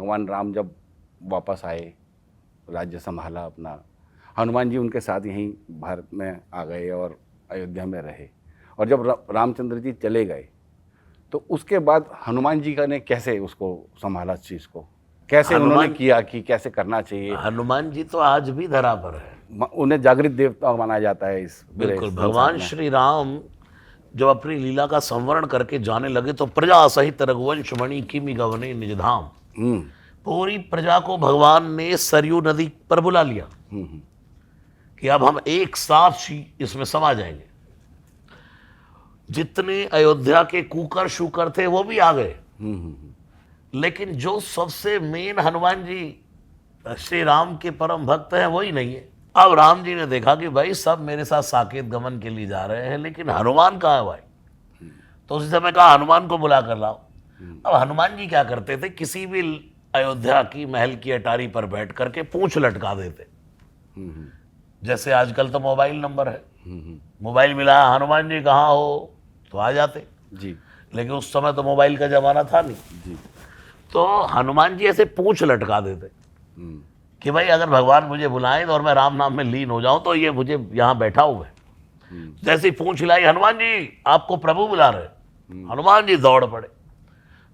भगवान राम जब वापस आए, राज्य संभाला अपना, हनुमान जी उनके साथ यहीं भारत में आ गए और अयोध्या में रहे। और जब रामचंद्र जी चले गए तो उसके बाद हनुमान जी का ने कैसे उसको संभाला, इस चीज़ को कैसे उन्होंने किया कि कैसे करना चाहिए? हनुमान जी तो आज भी धरा पर है, उन्हें जागृत देवता माना जाता है इस बिल्कुल। भगवान श्री राम जब अपनी लीला का संवरण करके जाने लगे तो प्रजा सहित रघुवंश मणि किमि गवने निज धाम, पूरी प्रजा को भगवान ने सरयू नदी पर बुला लिया कि अब हम एक साथ इसमें समा जाएंगे। जितने अयोध्या के कुकर शुकर थे वो भी आ गए, लेकिन जो सबसे मेन हनुमान जी श्री राम के परम भक्त हैं वही नहीं है। अब राम जी ने देखा कि भाई सब मेरे साथ साकेत गमन के लिए जा रहे हैं, लेकिन हनुमान कहाँ है भाई? तो उसी समय कहा हनुमान को बुला कर लाओ। अब हनुमान जी क्या करते थे, किसी भी अयोध्या की महल की अटारी पर बैठ करके पूंछ लटका देते। जैसे आजकल तो मोबाइल नंबर है, मोबाइल मिला, हनुमान जी कहाँ हो, तो आ जाते जी। लेकिन उस समय तो मोबाइल का जमाना था नहीं जी। तो हनुमान जी ऐसे पूंछ लटका देते कि भाई अगर भगवान मुझे बुलाएं तो और मैं राम नाम में लीन हो जाऊं तो ये मुझे यहाँ बैठा हुआ है। जैसे पूंछ हिलाई, हनुमान जी आपको प्रभु बुला रहे। हनुमान जी दौड़ पड़े,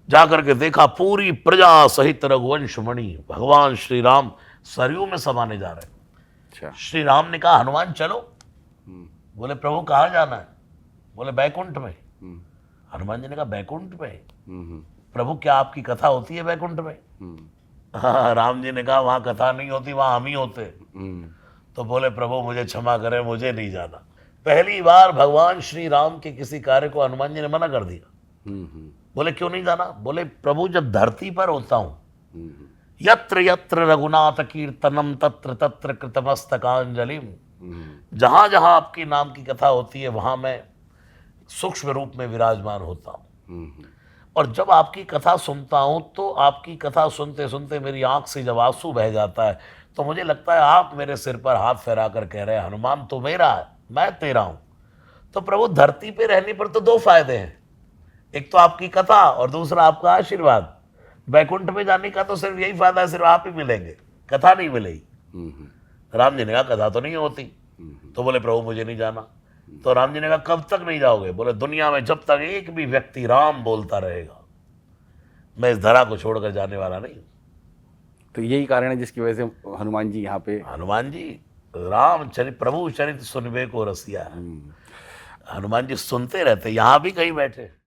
जाकर के देखा पूरी प्रजा सहित रघुवंश मणि भगवान श्री राम सरयू में समाने जा रहे। अच्छा। श्री राम ने कहा हनुमान चलो। बोले प्रभु कहाँ जाना है? बोले बैकुंठ में। हनुमान जी ने कहा बैकुंठ में? प्रभु क्या आपकी कथा होती है बैकुंठ में? हाँ, राम जी ने कहा वहाँ कथा नहीं होती, वहाँ हम ही होते। तो बोले प्रभु मुझे क्षमा करें, मुझे नहीं जाना। पहली बार भगवान श्री राम के किसी कार्य को हनुमान जी ने मना कर दिया। बोले क्यों नहीं जाना? बोले प्रभु जब धरती पर होता हूँ, यत्र यत्र रघुनाथ कीर्तनम तत्र तत्र कृतमस्तकांजलिम, जहां जहां आपकी नाम की कथा होती है वहां मैं सूक्ष्म रूप में विराजमान होता हूं। और जब आपकी कथा सुनता हूं तो आपकी कथा सुनते सुनते मेरी आंख से जब आंसू बह जाता है तो मुझे लगता है आप मेरे सिर पर हाथ फैरा कर कह रहे हैं हनुमान तो मेरा है, मैं तेरा हूं। तो प्रभु धरती पे रहने पर तो दो फायदे हैं, एक तो आपकी कथा और दूसरा आपका आशीर्वाद। बैकुंठ में जाने का तो सिर्फ यही फायदा है, सिर्फ आप ही मिलेंगे, कथा नहीं मिलेगी। राम जी ने कहा कथा तो नहीं होती। तो बोले प्रभु मुझे नहीं जाना। तो राम जी ने कहा कब तक नहीं जाओगे? बोले दुनिया में जब तक एक भी व्यक्ति राम बोलता रहेगा मैं इस धरा को छोड़कर जाने वाला नहीं। तो यही कारण है जिसकी वजह से हनुमान जी यहाँ पे, हनुमान जी राम चरित प्रभु चरित सुनबे को रसिया है। हनुमान जी सुनते रहते, यहाँ भी कहीं बैठे।